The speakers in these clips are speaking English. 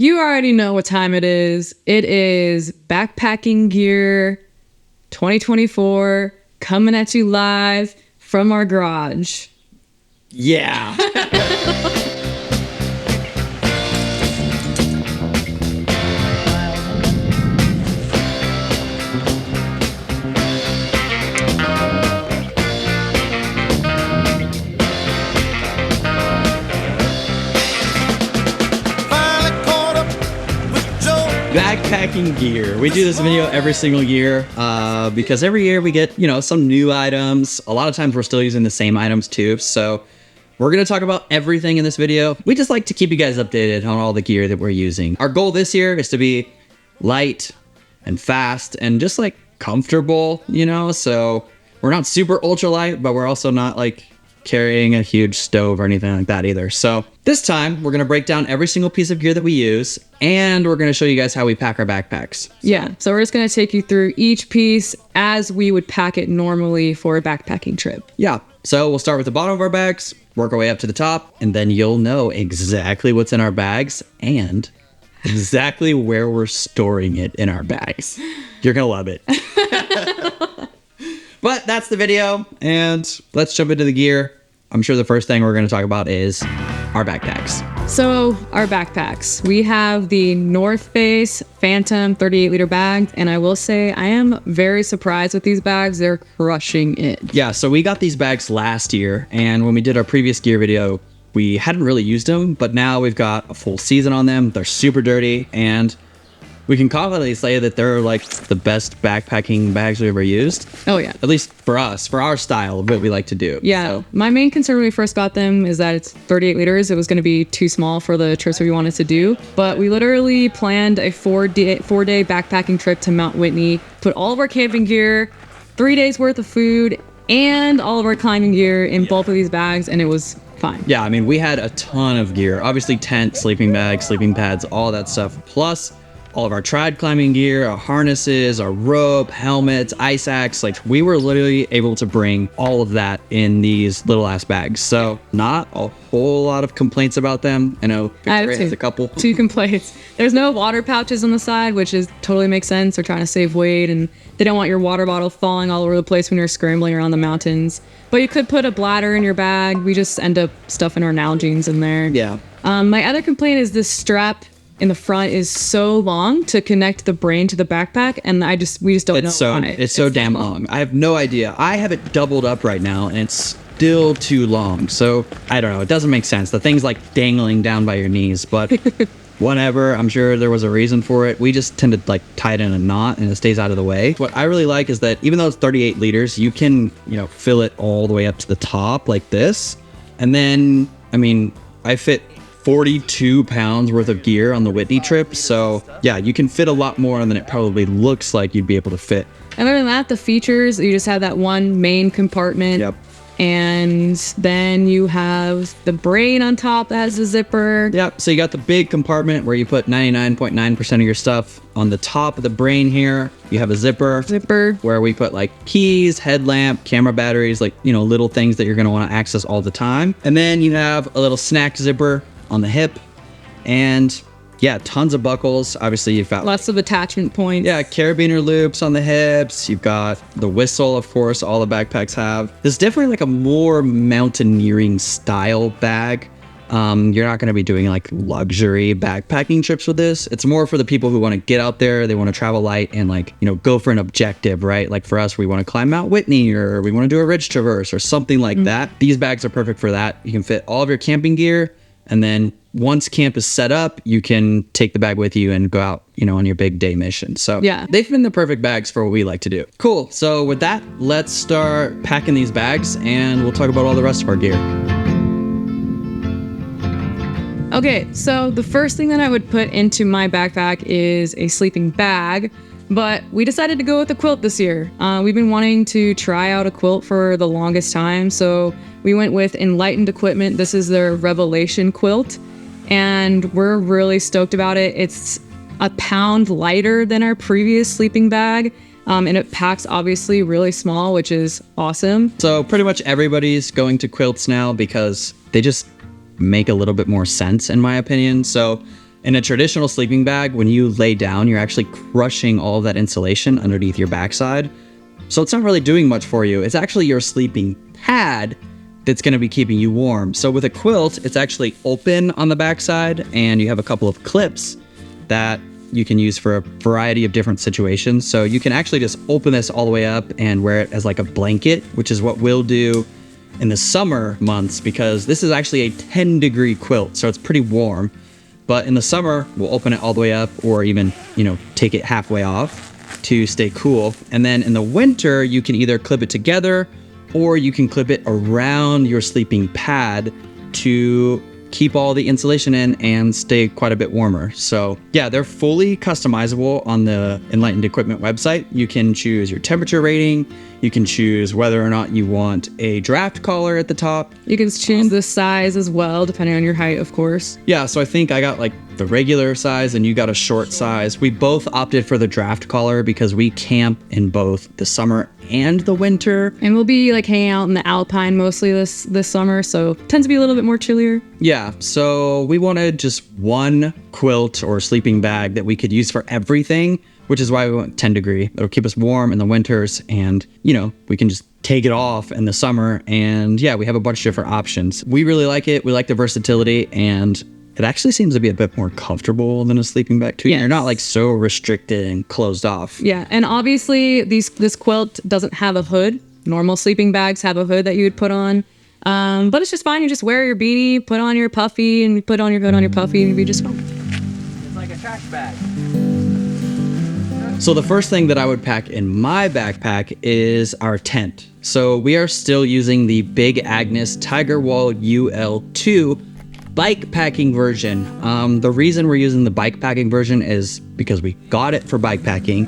You already know what time it is. It is Backpacking Gear 2024 coming at you live from our garage. Yeah. Backpacking gear. We do this video every single year because every year we get, some new items. A lot of times we're still using the same items too. So we're going to talk about everything in this video. We just like to keep you guys updated on all the gear that we're using. Our goal this year is to be light and fast and just like comfortable, so we're not super ultra light, but we're also not like carrying a huge stove or anything like that either. So this time we're going to break down every single piece of gear that we use, and we're going to show you guys how we pack our backpacks. Yeah, so we're just going to take you through each piece as we would pack it normally for a backpacking trip. Yeah, so we'll start with the bottom of our bags, work our way up to the top, and then you'll know exactly what's in our bags and exactly where we're storing it in our bags. You're going to love it. But that's the video, and let's jump into the gear. I'm sure the first thing we're going to talk about is our backpacks. So our backpacks, we have the North Face Phantom 38 liter bag, and I will say I am very surprised with these bags. They're crushing it. Yeah, so we got these bags last year, and when we did our previous gear video, we hadn't really used them, but now we've got a full season on them. They're super dirty, and we can confidently say that they're like the best backpacking bags we've ever used. Oh yeah. At least for us, for our style of what we like to do. Yeah. So my main concern when we first got them is that it's 38 liters. It was going to be too small for the trips we wanted to do. But we literally planned a four-day backpacking trip to Mount Whitney, put all of our camping gear, 3 days worth of food, and all of our climbing gear in both of these bags, and it was fine. Yeah, I mean, we had a ton of gear. Obviously tent, sleeping bags, sleeping pads, all that stuff. Plus all of our trad climbing gear, our harnesses, our rope, helmets, ice axe. Like, we were literally able to bring all of that in these little ass bags. So not a whole lot of complaints about them. I know Victoria has a couple. Two complaints. There's no water pouches on the side, which is totally makes sense. They're trying to save weight, and they don't want your water bottle falling all over the place when you're scrambling around the mountains. But you could put a bladder in your bag. We just end up stuffing our Nalgene's in there. Yeah. My other complaint is this strap in the front is so long to connect the brain to the backpack, and we just don't know why. It's so damn long. I have no idea. I have it doubled up right now, and it's still too long. So I don't know. It doesn't make sense. The thing's like dangling down by your knees, but whatever. I'm sure there was a reason for it. We just tend to like tie it in a knot, and it stays out of the way. What I really like is that even though it's 38 liters, you can, fill it all the way up to the top like this. And then, I mean, I fit 42 pounds worth of gear on the Whitney trip. So yeah, you can fit a lot more than it probably looks like you'd be able to fit. Other than that, the features, you just have that one main compartment. Yep. And then you have the brain on top that has a zipper. Yep. So you got the big compartment where you put 99.9% of your stuff. On the top of the brain here, you have a zipper. Where we put like keys, headlamp, camera batteries, like, little things that you're going to want to access all the time. And then you have a little snack zipper on the hip, and yeah, tons of buckles. Obviously you've got lots of attachment points. Yeah, carabiner loops on the hips. You've got the whistle, of course, all the backpacks have. This is definitely like a more mountaineering style bag. You're not going to be doing like luxury backpacking trips with this. It's more for the people who want to get out there, they want to travel light and like, go for an objective, right? Like for us, we want to climb Mount Whitney, or we want to do a ridge traverse or something like that. These bags are perfect for that. You can fit all of your camping gear, and then once camp is set up, you can take the bag with you and go out, on your big day mission. So yeah, they've been the perfect bags for what we like to do. Cool. So with that, let's start packing these bags, and we'll talk about all the rest of our gear. Okay, so the first thing that I would put into my backpack is a sleeping bag, but we decided to go with a quilt this year. We've been wanting to try out a quilt for the longest time, so we went with Enlightened Equipment. This is their Revelation quilt, and we're really stoked about it. It's a pound lighter than our previous sleeping bag, and it packs obviously really small, which is awesome. So pretty much everybody's going to quilts now because they just make a little bit more sense, in my opinion. So In a traditional sleeping bag, when you lay down, you're actually crushing all of that insulation underneath your backside. So it's not really doing much for you. It's actually your sleeping pad that's going to be keeping you warm. So with a quilt, it's actually open on the backside, and you have a couple of clips that you can use for a variety of different situations. So you can actually just open this all the way up and wear it as like a blanket, which is what we'll do in the summer months, because this is actually a 10-degree quilt, so it's pretty warm. But in the summer, we'll open it all the way up, or even, take it halfway off to stay cool. And then in the winter, you can either clip it together, or you can clip it around your sleeping pad to keep all the insulation in and stay quite a bit warmer. So yeah, they're fully customizable on the Enlightened Equipment website. You can choose your temperature rating. You can choose whether or not you want a draft collar at the top. You can choose the size as well, depending on your height, of course. Yeah, so I think I got like the regular size and you got a short size. We both opted for the draft collar because we camp in both the summer and the winter. And we'll be like hanging out in the Alpine mostly this summer, so it tends to be a little bit more chillier. Yeah, so we wanted just one quilt or sleeping bag that we could use for everything, which is why we went 10 degree. It'll keep us warm in the winters, and we can just take it off in the summer. And yeah, we have a bunch of different options. We really like it. We like the versatility, and it actually seems to be a bit more comfortable than a sleeping bag too. Yes. You're not like so restricted and closed off. Yeah, and obviously this quilt doesn't have a hood. Normal sleeping bags have a hood that you would put on. But it's just fine. You just wear your beanie, put on your puffy, and put on your hood on your puffy, and you'll be just fine. It's like a trash bag. So the first thing that I would pack in my backpack is our tent. So we are still using the Big Agnes Tiger Wall UL2 bike packing version. The reason we're using the bike packing version is because we got it for bike packing,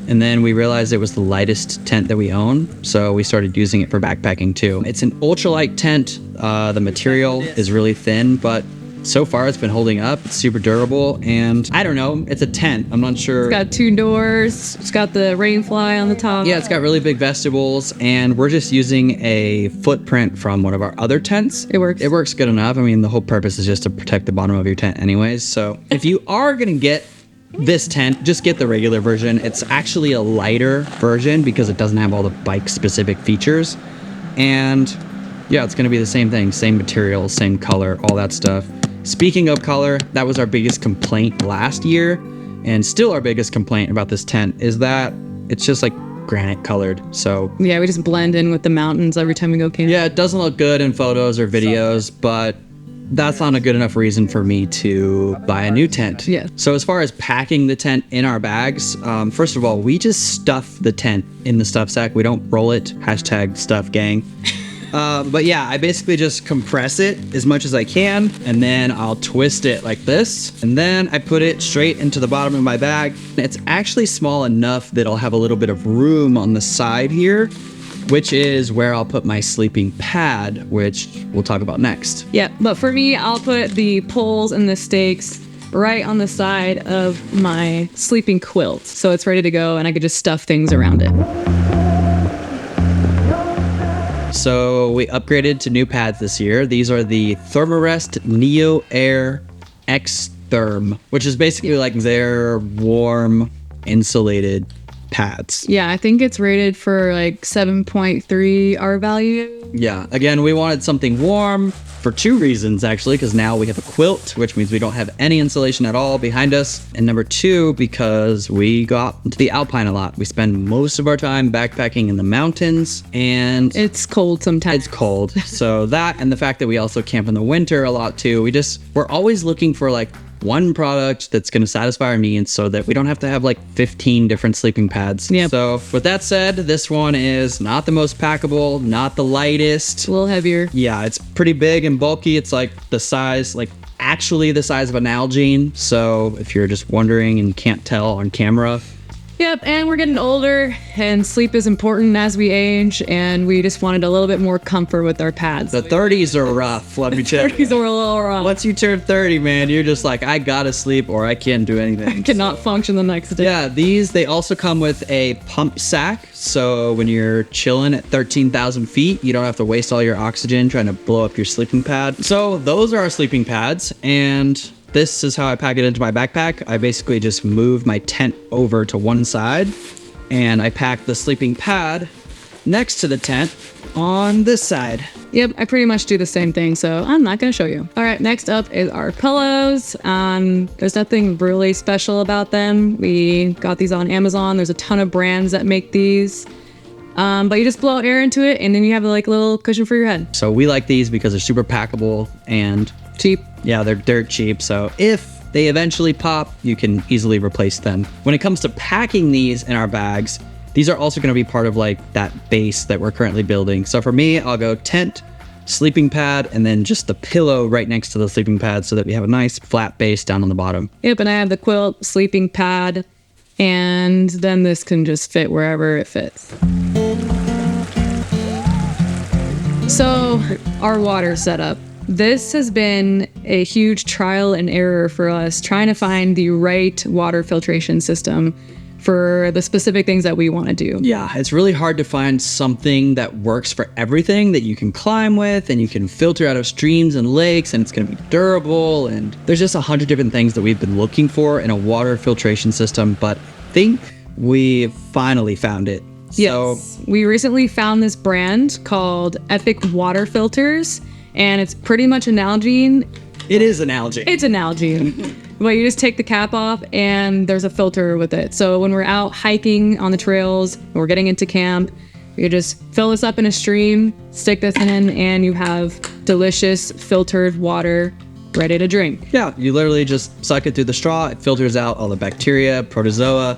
and then we realized it was the lightest tent that we own, so we started using it for backpacking too. It's an ultralight tent. The material is really thin, but so far it's been holding up. It's super durable, and I don't know, it's a tent. I'm not sure. It's got 2 doors. It's got the rain fly on the top. Yeah, it's got really big vestibules, and we're just using a footprint from one of our other tents. It works. It works good enough. I mean, the whole purpose is just to protect the bottom of your tent anyways. So if you are gonna get this tent, just get the regular version. It's actually a lighter version because it doesn't have all the bike specific features. And yeah, it's gonna be the same thing, same material, same color, all that stuff. Speaking of color, that was our biggest complaint last year, and still our biggest complaint about this tent is that it's just like granite colored. So yeah, we just blend in with the mountains every time we go camping. yeah, it doesn't look good in photos or videos, but that's not a good enough reason for me to buy a new tent. Yeah. So as far as packing the tent in our bags, first of all, we just stuff the tent in the stuff sack. We don't roll it. #stuff gang. But yeah, I basically just compress it as much as I can, and then I'll twist it like this, and then I put it straight into the bottom of my bag. It's actually small enough that I'll have a little bit of room on the side here, which is where I'll put my sleeping pad, which we'll talk about next. Yeah, but for me, I'll put the poles and the stakes right on the side of my sleeping quilt, so it's ready to go, and I could just stuff things around it. So we upgraded to new pads this year. These are the Thermarest Neo Air X Therm, which is basically like their warm insulated pads. Yeah, I think it's rated for like 7.3 R value. Yeah, again, we wanted something warm for 2 reasons actually, because now we have a quilt, which means we don't have any insulation at all behind us. And number 2, because we got into the Alpine a lot. We spend most of our time backpacking in the mountains, and It's cold sometimes. it's cold. So that, and the fact that we also camp in the winter a lot too. We're always looking for like one product that's going to satisfy our needs so that we don't have to have like 15 different sleeping pads. Yep. So with that said, this one is not the most packable, not the lightest. a little heavier. Yeah, it's pretty big and bulky. It's like the size, like actually the size of an Nalgene. So if you're just wondering and can't tell on camera. Yep, and we're getting older, and sleep is important as we age, and we just wanted a little bit more comfort with our pads. The 30s are rough, let me tell you. 30s are a little rough. Once you turn 30, man, you're just like, I gotta sleep or I can't do anything. Cannot function the next day. Yeah, they also come with a pump sack. So when you're chilling at 13,000 feet, you don't have to waste all your oxygen trying to blow up your sleeping pad. So those are our sleeping pads. And this is how I pack it into my backpack. I basically just move my tent over to one side, and I pack the sleeping pad next to the tent on this side. Yep, I pretty much do the same thing, so I'm not going to show you. All right, next up is our pillows. There's nothing really special about them. We got these on Amazon. There's a ton of brands that make these. But you just blow air into it, and then you have like a little cushion for your head. So we like these because they're super packable and Cheap. yeah, they're dirt cheap. So if they eventually pop, you can easily replace them. When it comes to packing these in our bags, these are also going to be part of like that base that we're currently building. So for me, I'll go tent, sleeping pad, and then just the pillow right next to the sleeping pad so that we have a nice flat base down on the bottom. Yep, and I have the quilt, sleeping pad, and then this can just fit wherever it fits. So our water setup. This has been a huge trial and error for us trying to find the right water filtration system for the specific things that we want to do. Yeah, it's really hard to find something that works for everything that you can climb with and you can filter out of streams and lakes and it's going to be durable. And there's just 100 different things that we've been looking for in a water filtration system, but I think we finally found it. Yes, we recently found this brand called Epic Water Filters, and it's pretty much Nalgene. It is an algae. It's an Nalgene. But you just take the cap off and there's a filter with it. So when we're out hiking on the trails, and we're getting into camp, you just fill this up in a stream, stick this in, and you have delicious filtered water ready to drink. Yeah, you literally just suck it through the straw. It filters out all the bacteria, protozoa,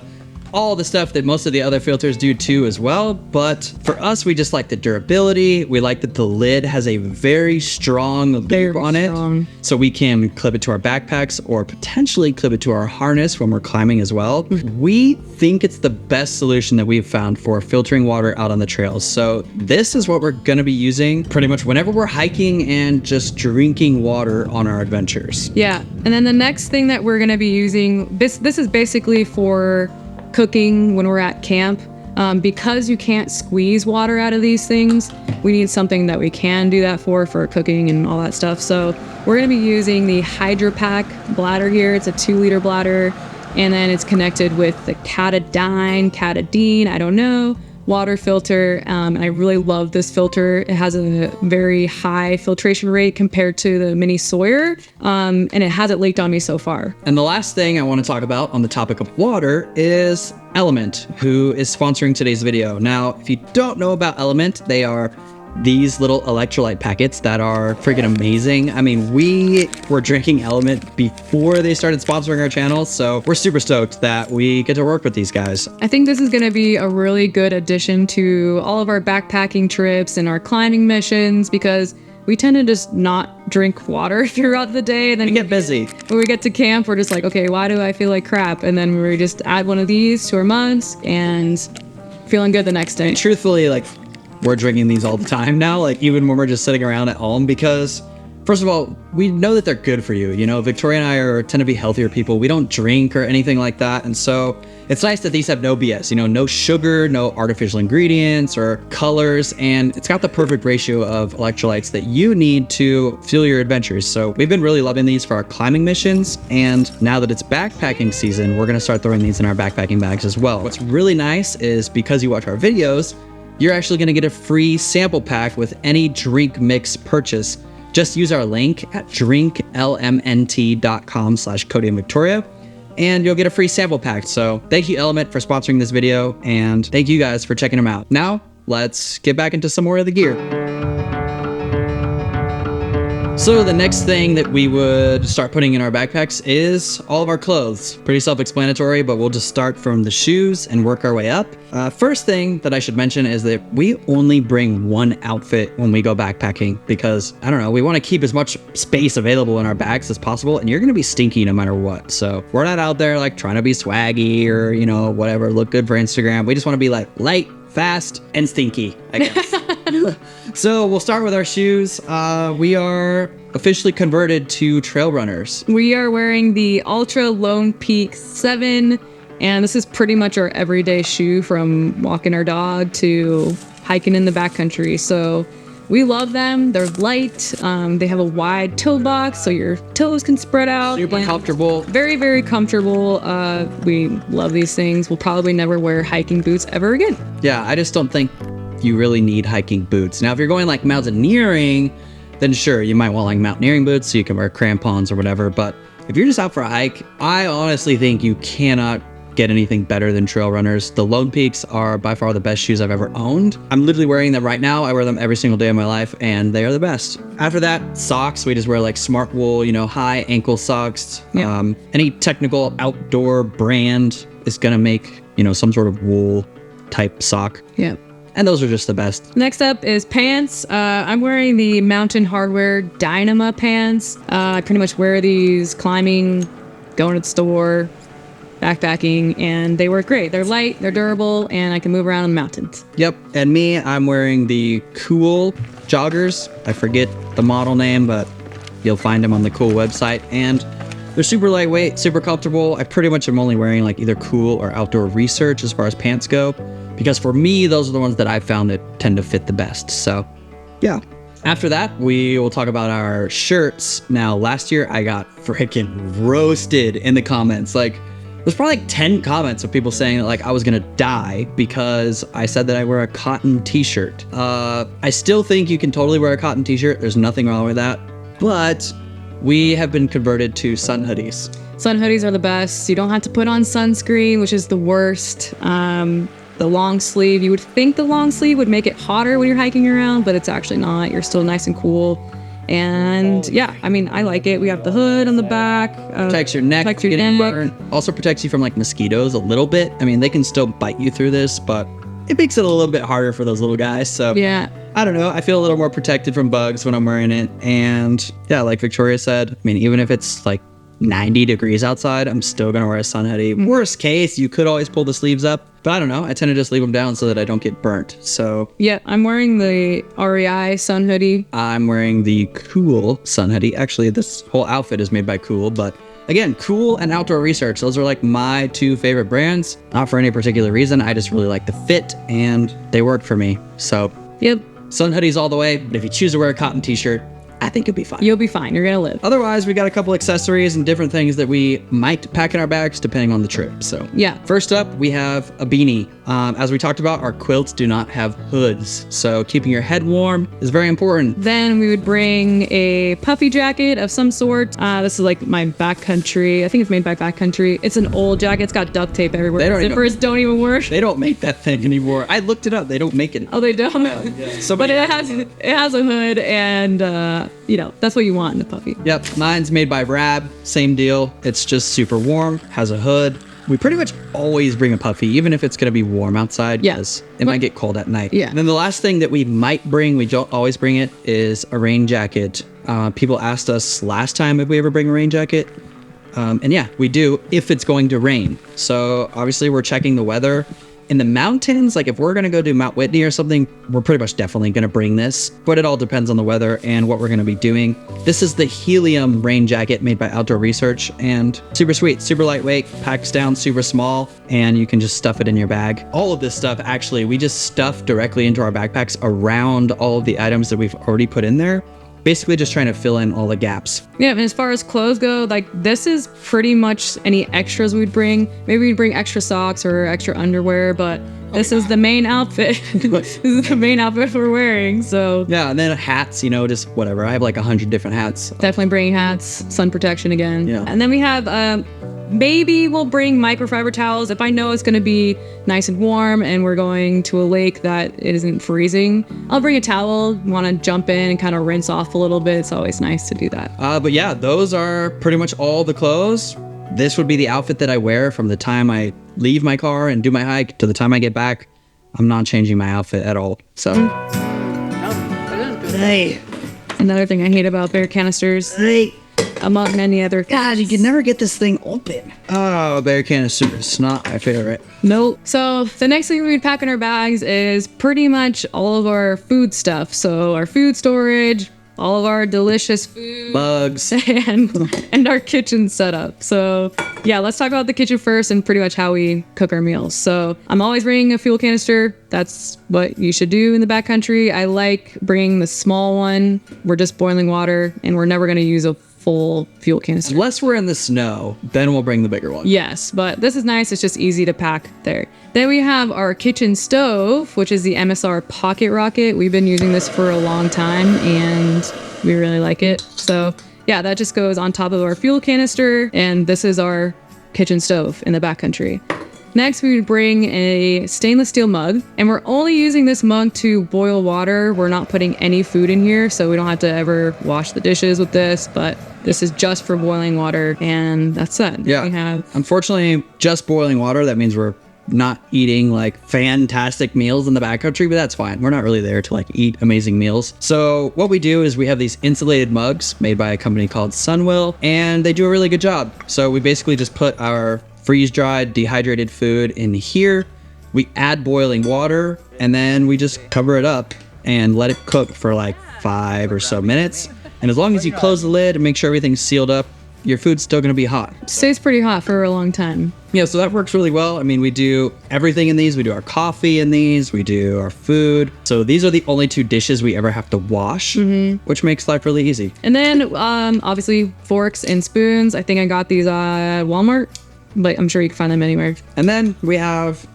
all the stuff that most of the other filters do too as well. But for us, we just like the durability. We like that the lid has a very strong lid on it. So we can clip it to our backpacks or potentially clip it to our harness when we're climbing as well. We think it's the best solution that we've found for filtering water out on the trails. So this is what we're gonna be using pretty much whenever we're hiking and just drinking water on our adventures. Yeah, and then the next thing that we're gonna be using, this is basically for cooking when we're at camp. Because you can't squeeze water out of these things, we need something that we can do that for cooking and all that stuff. So we're going to be using the Hydra Pack bladder here. It's a 2-liter bladder, and then it's connected with the Catadine, I don't know, water filter. And I really love this filter. It has a very high filtration rate compared to the Mini Sawyer, and it hasn't leaked on me so far. And the last thing I want to talk about on the topic of water is Element, who is sponsoring today's video. Now, if you don't know about Element, they are these little electrolyte packets that are freaking amazing. I mean, we were drinking Element before they started sponsoring our channel, so we're super stoked that we get to work with these guys. I think this is going to be a really good addition to all of our backpacking trips and our climbing missions, because we tend to just not drink water throughout the day, and then We get busy. when we get to camp, we're just like, okay, why do I feel like crap? And then we just add one of these to our mugs and feeling good the next day. Truthfully, like, we're drinking these all the time now, like even when we're just sitting around at home, because first of all, we know that they're good for you. You know, Victoria and I tend to be healthier people. We don't drink or anything like that. And so it's nice that these have no BS, you know, no sugar, no artificial ingredients or colors. And it's got the perfect ratio of electrolytes that you need to fuel your adventures. So we've been really loving these for our climbing missions. And now that it's backpacking season, we're going to start throwing these in our backpacking bags as well. What's really nice is because you watch our videos, you're actually going to get a free sample pack with any drink mix purchase. Just use our link at drinklmnt.com/Cody and Victoria, and you'll get a free sample pack. So thank you, Element, for sponsoring this video, and thank you guys for checking them out. Now, let's get back into some more of the gear. So the next thing that we would start putting in our backpacks is all of our clothes. Pretty self-explanatory, but we'll just start from the shoes and work our way up. First thing that I should mention is that we only bring one outfit when we go backpacking because, I don't know, we want to keep as much space available in our bags as possible, and you're going to be stinky no matter what. So we're not out there like trying to be swaggy or, you know, whatever, look good for Instagram. We just want to be like light, fast, and stinky, I guess. So we'll start with our shoes. We are officially converted to trail runners. We are wearing the Ultra Lone Peak 7, and this is pretty much our everyday shoe from walking our dog to hiking in the backcountry. So We love them. They're light. They have a wide toe box, so your toes can spread out. Super comfortable. Very, very comfortable. We love these things. We'll probably never wear hiking boots ever again. Yeah, I just don't think you really need hiking boots. Now, if you're going like mountaineering, then sure, you might want like mountaineering boots so you can wear crampons or whatever. But if you're just out for a hike, I honestly think you cannot get anything better than trail runners. The Lone Peaks are by far the best shoes I've ever owned. I'm literally wearing them right now. I wear them every single day of my life, and they are the best. After that, socks. We just wear like smart wool, high ankle socks. Yeah. Any technical outdoor brand is gonna make, some sort of wool type sock. Yeah. And those are just the best. Next up is pants. I'm wearing the Mountain Hardwear Dynama pants. I pretty much wear these climbing, going to the store, backpacking, and they work great. They're light, they're durable, and I can move around in the mountains. Yep. And me, I'm wearing the Cool joggers. I forget the model name, but you'll find them on the Cool website. And they're super lightweight, super comfortable. I pretty much am only wearing like either Cool or Outdoor Research as far as pants go, because for me, those are the ones that I've found that tend to fit the best. So yeah. After that, we will talk about our shirts. Now, last year I got freaking roasted in the comments. Like, there's probably like 10 comments of people saying that like I was gonna die because I said that I wear a cotton t-shirt. I still think you can totally wear a cotton t-shirt. There's nothing wrong with that. But we have been converted to sun hoodies. Sun hoodies are the best. You don't have to put on sunscreen, which is the worst. The long sleeve, you would think the long sleeve would make it hotter when you're hiking around, but it's actually not. You're still nice and cool. And yeah, I mean, I like it. We have the hood on the back. Protects your neck. Protects your getting neck. burned. Also protects you from like mosquitoes a little bit. I mean, they can still bite you through this, but it makes it a little bit harder for those little guys. So Yeah. I don't know. I feel a little more protected from bugs when I'm wearing it. And yeah, like Victoria said, I mean, even if it's like 90 degrees outside, I'm still gonna wear a sun hoodie. Worst case, you could always pull the sleeves up, but I don't know. I tend to just leave them down so that I don't get burnt. So Yeah, I'm wearing the REI sun hoodie. I'm wearing the Cool sun hoodie. Actually, this whole outfit is made by Cool, but again, Cool and Outdoor Research, those are like my two favorite brands. Not for any particular reason. I just really like the fit and they work for me. So Yep, sun hoodies all the way, but if you choose to wear a cotton t-shirt, I think you'll be fine. you'll be fine. You're gonna live. Otherwise, we got a couple accessories and different things that we might pack in our bags depending on the trip. So Yeah. First up, we have a beanie. As we talked about, our quilts do not have hoods. So keeping your head warm is very important. Then we would bring a puffy jacket of some sort. This is like my backcountry. I think it's made by Backcountry. It's an old jacket. It's got duct tape everywhere. They don't even- Zippers don't even work. They don't make that thing anymore. I looked it up. They don't make it. Oh, they don't. Somebody But it has a hood, and that's what you want in a puffy. Yep, mine's made by Rab. Same deal. It's just super warm, has a hood. We pretty much always bring a puffy, even if it's going to be warm outside, Yeah. because it might get cold at night. Yeah. And then the last thing that we might bring, we don't always bring it, is a rain jacket. People asked us last time if we ever bring a rain jacket. And yeah, we do if it's going to rain. So obviously we're checking the weather. In the mountains, like if we're going to go do Mount Whitney or something, we're pretty much definitely going to bring this, but it all depends on the weather and what we're going to be doing. This is the Helium rain jacket made by Outdoor Research, and super sweet, super lightweight, packs down super small, and you can just stuff it in your bag. All of this stuff, actually, we just stuff directly into our backpacks around all of the items that we've already put in there. Basically just trying to fill in all the gaps. Yeah, and as far as clothes go, like this is pretty much any extras we'd bring. Maybe we'd bring extra socks or extra underwear, but this is the main outfit. This is the main outfit we're wearing, so Yeah, and then hats, just whatever. I have like 100 different hats. definitely bringing hats, sun protection again. Yeah. And then we have maybe we'll bring microfiber towels if I know it's going to be nice and warm and we're going to a lake that it isn't freezing. I'll bring a towel. Want to jump in and kind of rinse off a little bit. It's always nice to do that. But yeah, those are pretty much all the clothes. This would be the outfit that I wear from the time I leave my car and do my hike to the time I get back. I'm not changing my outfit at all. So. Hey. Another thing I hate about bear canisters, Hey. among many other. God, you can never get this thing open. Oh, bear canister is not my favorite. Nope. So the next thing we'd pack in our bags is pretty much all of our food stuff. So our food storage, all of our delicious food. mugs. and our kitchen setup. So yeah, let's talk about the kitchen first and pretty much how we cook our meals. So I'm always bringing a fuel canister. That's what you should do in the backcountry. I like bringing the small one. We're just boiling water and we're never going to use a full fuel canister. Unless we're in the snow, then we'll bring the bigger one. Yes, but this is nice. It's just easy to pack there. Then we have our kitchen stove, which is the MSR Pocket Rocket. We've been using this for a long time and we really like it. So yeah, that just goes on top of our fuel canister, and this is our kitchen stove in the backcountry. Next, we would bring a stainless steel mug, and we're only using this mug to boil water. We're not putting any food in here, so we don't have to ever wash the dishes with this, but this is just for boiling water, and that's it. Yeah. We have Unfortunately, just boiling water, that means we're not eating like fantastic meals in the backcountry, but that's fine. We're not really there to like eat amazing meals. So what we do is we have these insulated mugs made by a company called Sunwell, and they do a really good job. So we basically just put our freeze-dried, dehydrated food in here. We add boiling water, and then we just cover it up and let it cook for like 5 or so minutes. And as long as you close the lid and make sure everything's sealed up, your food's still gonna be hot. stays pretty hot for a long time. Yeah, so that works really well. I mean, we do everything in these. We do our coffee in these. We do our food. So these are the only 2 dishes we ever have to wash, which makes life really easy. And then obviously forks and spoons. I think I got these at Walmart, but I'm sure you can find them anywhere. And then we have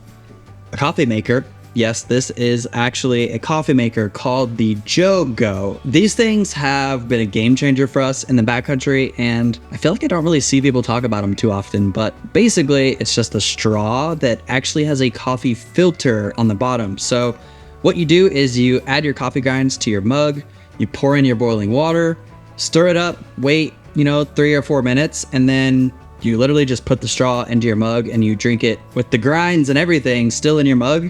a coffee maker. Yes, this is actually a coffee maker called the Jogo. These things have been a game changer for us in the backcountry, and I feel like I don't really see people talk about them too often, but basically it's just a straw that actually has a coffee filter on the bottom. So what you do is you add your coffee grinds to your mug, you pour in your boiling water, stir it up, wait, 3 or 4 minutes, and then you literally just put the straw into your mug and you drink it with the grinds and everything still in your mug.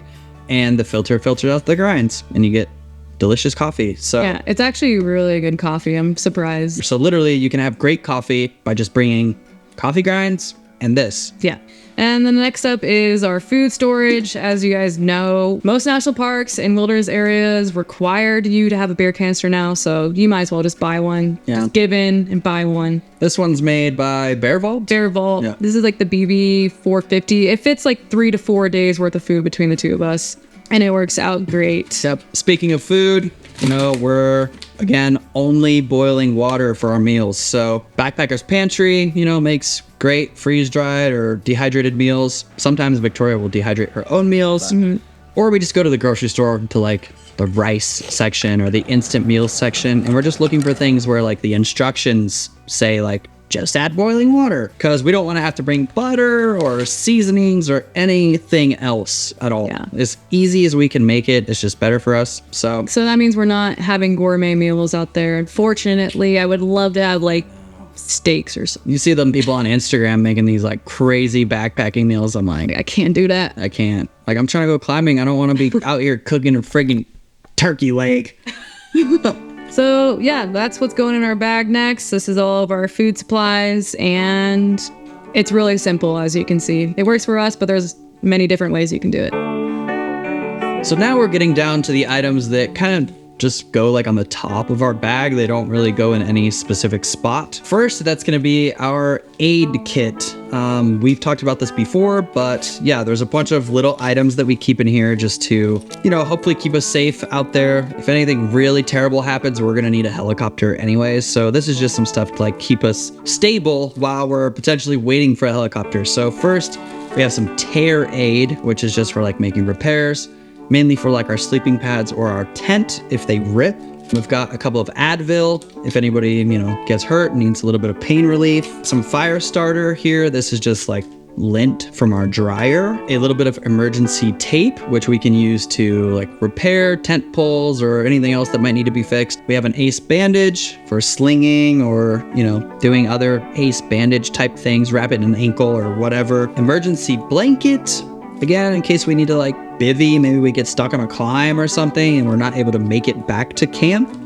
And the filter filters out the grinds and you get delicious coffee. So yeah, it's actually really good coffee. I'm surprised. So literally you can have great coffee by just bringing coffee grinds and this. Yeah. And then the next up is our food storage. As you guys know, most national parks and wilderness areas required you to have a beer canister now. So you might as well just buy one. Yeah. Just give in and buy one. This one's made by Bear Vault. Bear Vault. Yeah. This is like the BB 450. It fits like 3 to 4 days worth of food between the 2 of us. And it works out great. Yep. Speaking of food, we're again only boiling water for our meals. So Backpacker's Pantry, makes great freeze-dried or dehydrated meals. Sometimes Victoria will dehydrate her own meals. Or we just go to the grocery store to like the rice section or the instant meals section, and we're just looking for things where like the instructions say like just add boiling water, because we don't want to have to bring butter or seasonings or anything else at all. Yeah. As easy as we can make it, it's just better for us. So that means we're not having gourmet meals out there. Unfortunately, I would love to have like steaks or something. you see them people on Instagram making these like crazy backpacking meals. I'm like, I can't do that. I can't. Like, I'm trying to go climbing. I don't want to be out here cooking a friggin' turkey leg. So yeah, that's what's going in our bag next. This is all of our food supplies, and it's really simple, as you can see. It works for us, but there's many different ways you can do it. So now we're getting down to the items that kind of just go like on the top of our bag. They don't really go in any specific spot. First, that's going to be our aid kit. We've talked about this before, but yeah, there's a bunch of little items that we keep in here just to, hopefully keep us safe out there. If anything really terrible happens, we're going to need a helicopter anyways. So this is just some stuff to like keep us stable while we're potentially waiting for a helicopter. So first, we have some tear aid, which is just for like making repairs, mainly for like our sleeping pads or our tent if they rip. We've got a couple of Advil if anybody, gets hurt and needs a little bit of pain relief. Some fire starter here. This is just like lint from our dryer. A little bit of emergency tape, which we can use to like repair tent poles or anything else that might need to be fixed. We have an ace bandage for slinging or, doing other ace bandage type things, wrap it in an ankle or whatever. Emergency blanket. Again, in case we need to like bivvy, maybe we get stuck on a climb or something and we're not able to make it back to camp.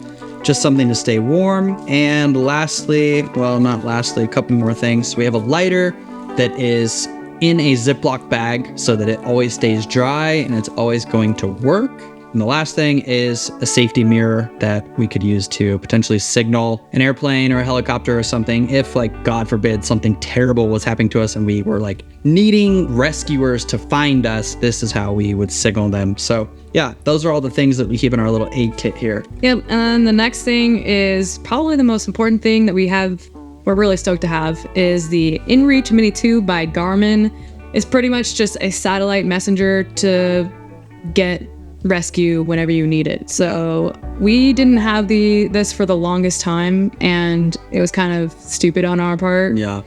Just something to stay warm. And lastly, a couple more things. We have a lighter that is in a Ziploc bag so that it always stays dry and it's always going to work. And the last thing is a safety mirror that we could use to potentially signal an airplane or a helicopter or something if, like, God forbid, something terrible was happening to us and we were like needing rescuers to find us. This is how we would signal them. So yeah, those are all the things that we keep in our little aid kit here. Yep. And the next thing is probably the most important thing that we're really stoked to have, is the InReach Mini 2 by Garmin. It's pretty much just a satellite messenger to get rescue whenever you need it. So we didn't have this for the longest time, and it was kind of stupid on our part. Yeah.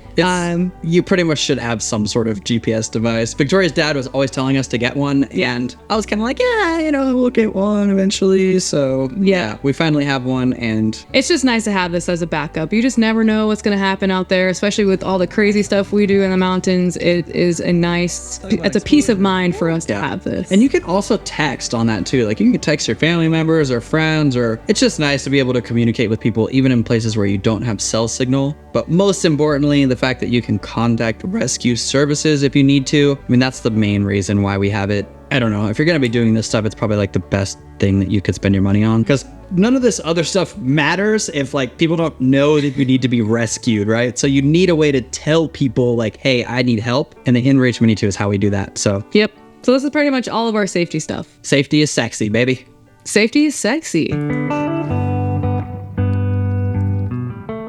You pretty much should have some sort of GPS device. Victoria's dad was always telling us to get one, and I was kind of like, yeah, we'll get one eventually. So yeah, we finally have one, and it's just nice to have this as a backup. You just never know what's going to happen out there, especially with all the crazy stuff we do in the mountains. It's a peace of mind for us to have this. And you can also text on that too. Like, you can text your family members or friends, or it's just nice to be able to communicate with people even in places where you don't have cell signal. But most importantly, the fact that you can contact rescue services if you need to. I mean, that's the main reason why we have it. I don't know, if you're gonna be doing this stuff, it's probably like the best thing that you could spend your money on, because none of this other stuff matters if, like, people don't know that you need to be rescued, right? So you need a way to tell people, like, hey, I need help, and the InReach Mini 2 is how we do that. So yep. So this is pretty much all of our safety stuff. Safety is sexy, baby. Safety is sexy.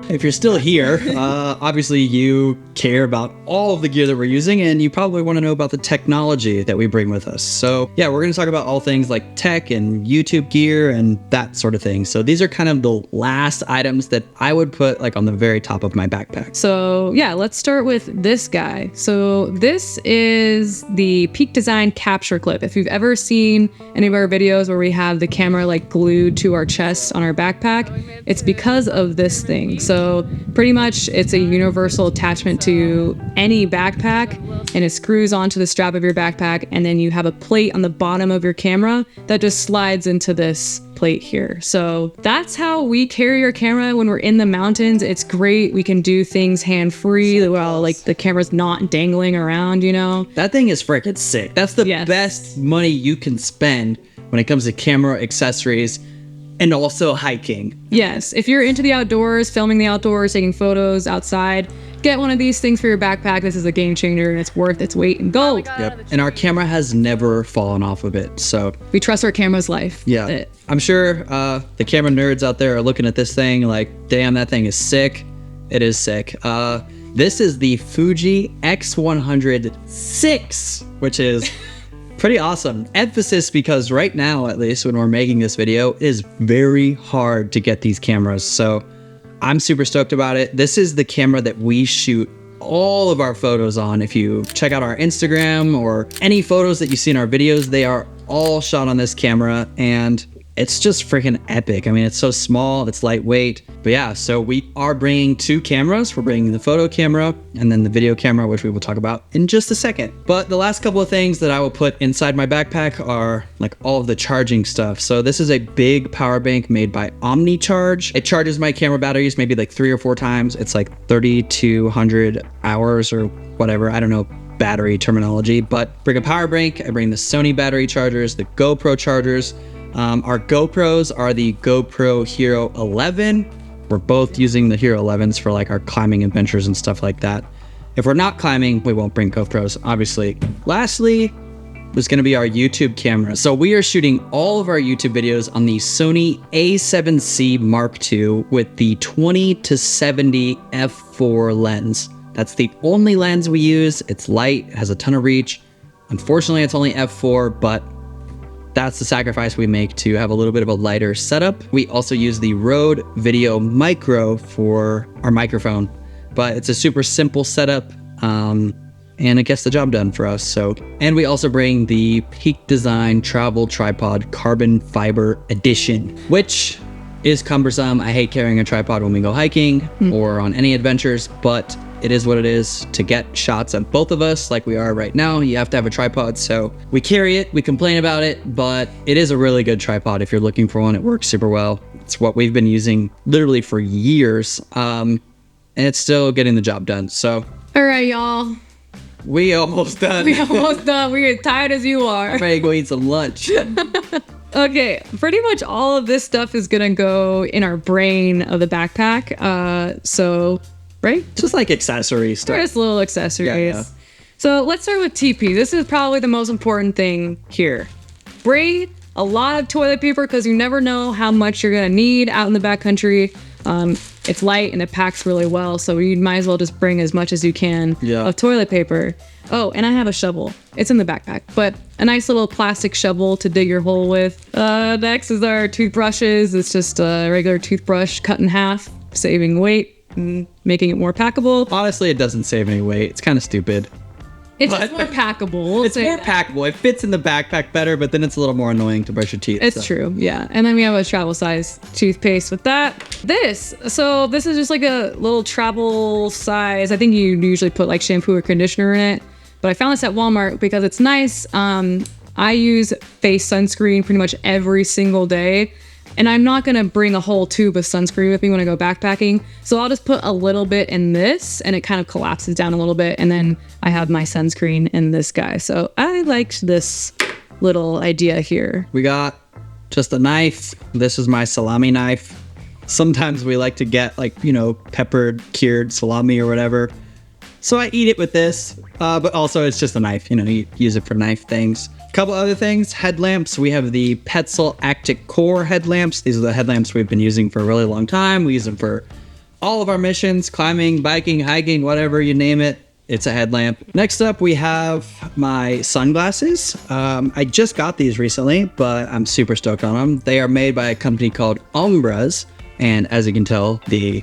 If you're still here, obviously you care about all of the gear that we're using, and you probably want to know about the technology that we bring with us. So yeah, we're going to talk about all things like tech and YouTube gear and that sort of thing. So these are kind of the last items that I would put like on the very top of my backpack. So yeah, let's start with this guy. So this is the Peak Design capture clip. If you've ever seen any of our videos where we have the camera like glued to our chest on our backpack, it's because of this thing. So pretty much it's a universal attachment to any backpack, and it screws onto the strap of your backpack, and then you have a plate on the bottom of your camera that just slides into this plate here. So that's how we carry our camera when we're in the mountains. It's great. We can do things hand-free while like the camera's not dangling around, That thing is freaking sick. That's the best money you can spend when it comes to camera accessories. And also hiking. Yes, if you're into the outdoors, filming the outdoors, taking photos outside, get one of these things for your backpack. This is a game changer, and it's worth its weight in gold. Yep. And our camera has never fallen off of it, so we trust our camera's life. Yeah. I'm sure the camera nerds out there are looking at this thing like, damn, that thing is sick. It is sick. This is the Fuji X100 which is pretty awesome. Emphasis, because right now, at least when we're making this video, it is very hard to get these cameras. So I'm super stoked about it. This is the camera that we shoot all of our photos on. If you check out our Instagram or any photos that you see in our videos, they are all shot on this camera, and it's just freaking epic. I mean, it's so small, it's lightweight. But yeah, so we are bringing two cameras. We're bringing the photo camera and then the video camera, which we will talk about in just a second. But the last couple of things that I will put inside my backpack are like all of the charging stuff. So this is a big power bank made by OmniCharge. It charges my camera batteries maybe like 3 or 4 times. It's like 3,200 hours or whatever. I don't know battery terminology, but bring a power bank. I bring the Sony battery chargers, the GoPro chargers. Our GoPros are the GoPro Hero 11. We're both using the Hero 11s for like our climbing adventures and stuff like that. If we're not climbing, we won't bring GoPros, obviously. Lastly, was going to be our YouTube camera. So we are shooting all of our YouTube videos on the Sony A7C Mark II with the 20-70 f4 lens. That's the only lens we use. It's light, it has a ton of reach. Unfortunately, it's only f4, but that's the sacrifice we make to have a little bit of a lighter setup. We also use the Rode Video Micro for our microphone, but it's a super simple setup, and it gets the job done for us. And we also bring the Peak Design Travel Tripod Carbon Fiber Edition, which is cumbersome. I hate carrying a tripod when we go hiking or on any adventures, but it is what it is. To get shots of both of us like we are right now, you have to have a tripod. So we carry it, we complain about it, but it is a really good tripod. If you're looking for one, it works super well. It's what we've been using literally for years, and it's still getting the job done. So all right, y'all. We almost done. We're tired as you are. I'm ready to go eat some lunch. Okay, pretty much all of this stuff is gonna go in our brain of the backpack. Right? Just like accessory stuff. There's little accessories. Yeah. So let's start with TP. This is probably the most important thing here. Bring a lot of toilet paper because you never know how much you're gonna need out in the backcountry. It's light and it packs really well, so you might as well just bring as much as you can of toilet paper. Oh, and I have a shovel. It's in the backpack, but a nice little plastic shovel to dig your hole with. Next is our toothbrushes. It's just a regular toothbrush cut in half, saving weight and making it more packable. Honestly, it doesn't save any weight. It's kind of stupid. It's just more packable. It's more packable. It fits in the backpack better, but then it's a little more annoying to brush your teeth. It's true, yeah. And then we have a travel size toothpaste with that. This is just like a little travel size. I think you usually put like shampoo or conditioner in it, but I found this at Walmart because it's nice. I use face sunscreen pretty much every single day. And I'm not gonna bring a whole tube of sunscreen with me when I go backpacking. So I'll just put a little bit in this and it kind of collapses down a little bit. And then I have my sunscreen in this guy. So I liked this little idea here. We got just a knife. This is my salami knife. Sometimes we like to get like, peppered, cured salami or whatever. So I eat it with this, but also it's just a knife. You use it for knife things. Couple other things, headlamps. We have the Petzl Actic Core headlamps. These are the headlamps we've been using for a really long time. We use them for all of our missions, climbing, biking, hiking, whatever you name it. It's a headlamp. Next up, we have my sunglasses. I just got these recently, but I'm super stoked on them. They are made by a company called Umbras. And as you can tell, the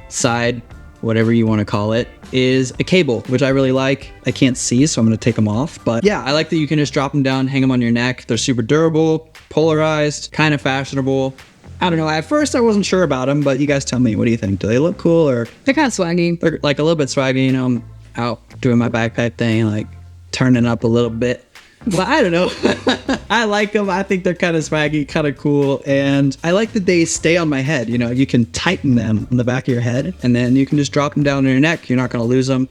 side, whatever you want to call it, is a cable, which I really like. I can't see, so I'm gonna take them off. But yeah, I like that you can just drop them down, hang them on your neck. They're super durable, polarized, kind of fashionable. I don't know, at first I wasn't sure about them, but you guys tell me, what do you think? Do they look cool or? They're kind of swaggy. They're like a little bit swaggy, I'm out doing my backpack thing, like turning up a little bit. But I don't know. I like them. I think they're kind of swaggy, kind of cool. And I like that they stay on my head. You can tighten them on the back of your head and then you can just drop them down on your neck. You're not going to lose them.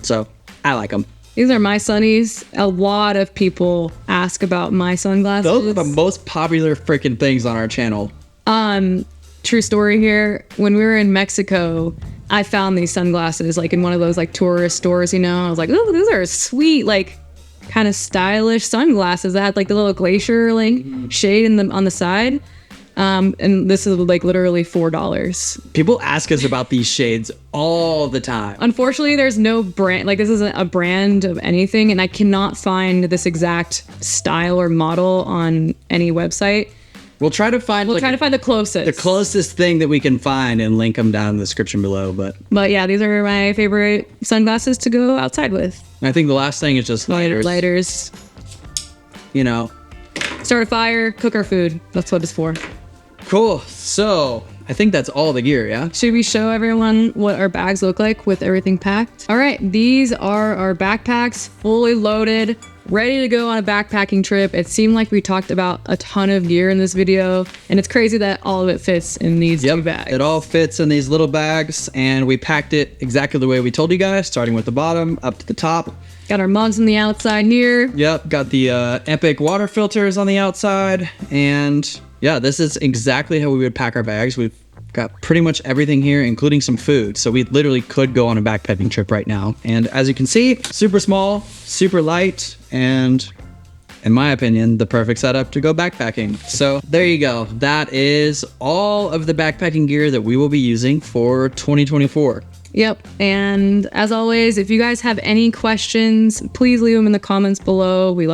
So I like them. These are my sunnies. A lot of people ask about my sunglasses. Those are the most popular freaking things on our channel. True story here. When we were in Mexico, I found these sunglasses like in one of those like tourist stores, I was like, oh, these are sweet, like kind of stylish sunglasses that had like the little glacier shade on the side. And this is like literally $4. People ask us about these shades all the time. Unfortunately, there's no brand, like this isn't a brand of anything, and I cannot find this exact style or model on any website. We'll try to find the closest. The closest thing that we can find and link them down in the description below. But yeah, these are my favorite sunglasses to go outside with. I think the last thing is just lighters. Start a fire, cook our food. That's what it's for. Cool. So I think that's all the gear, yeah? Should we show everyone what our bags look like with everything packed? All right, these are our backpacks, fully loaded, ready to go on a backpacking trip. It seemed like we talked about a ton of gear in this video, and it's crazy that all of it fits in these two bags. It all fits in these little bags, and we packed it exactly the way we told you guys, starting with the bottom up to the top. Got our mugs on the outside here. Yep, got the Epic water filters on the outside, and yeah, this is exactly how we would pack our bags. We've got pretty much everything here, including some food. So we literally could go on a backpacking trip right now. And as you can see, super small, super light, and in my opinion, the perfect setup to go backpacking. So there you go. That is all of the backpacking gear that we will be using for 2024. Yep. And as always, if you guys have any questions, please leave them in the comments below. We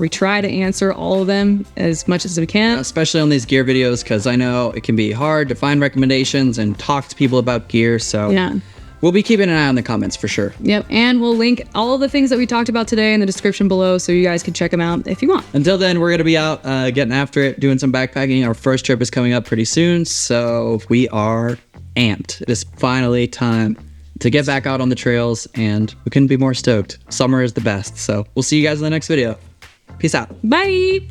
try to answer all of them as much as we can. Especially on these gear videos, because I know it can be hard to find recommendations and talk to people about gear. So yeah, we'll be keeping an eye on the comments for sure. Yep. And we'll link all of the things that we talked about today in the description below, so you guys can check them out if you want. Until then, we're going to be out getting after it, doing some backpacking. Our first trip is coming up pretty soon. So we are amped. It is finally time to get back out on the trails, and we couldn't be more stoked. Summer is the best. So we'll see you guys in the next video. Peace out. Bye.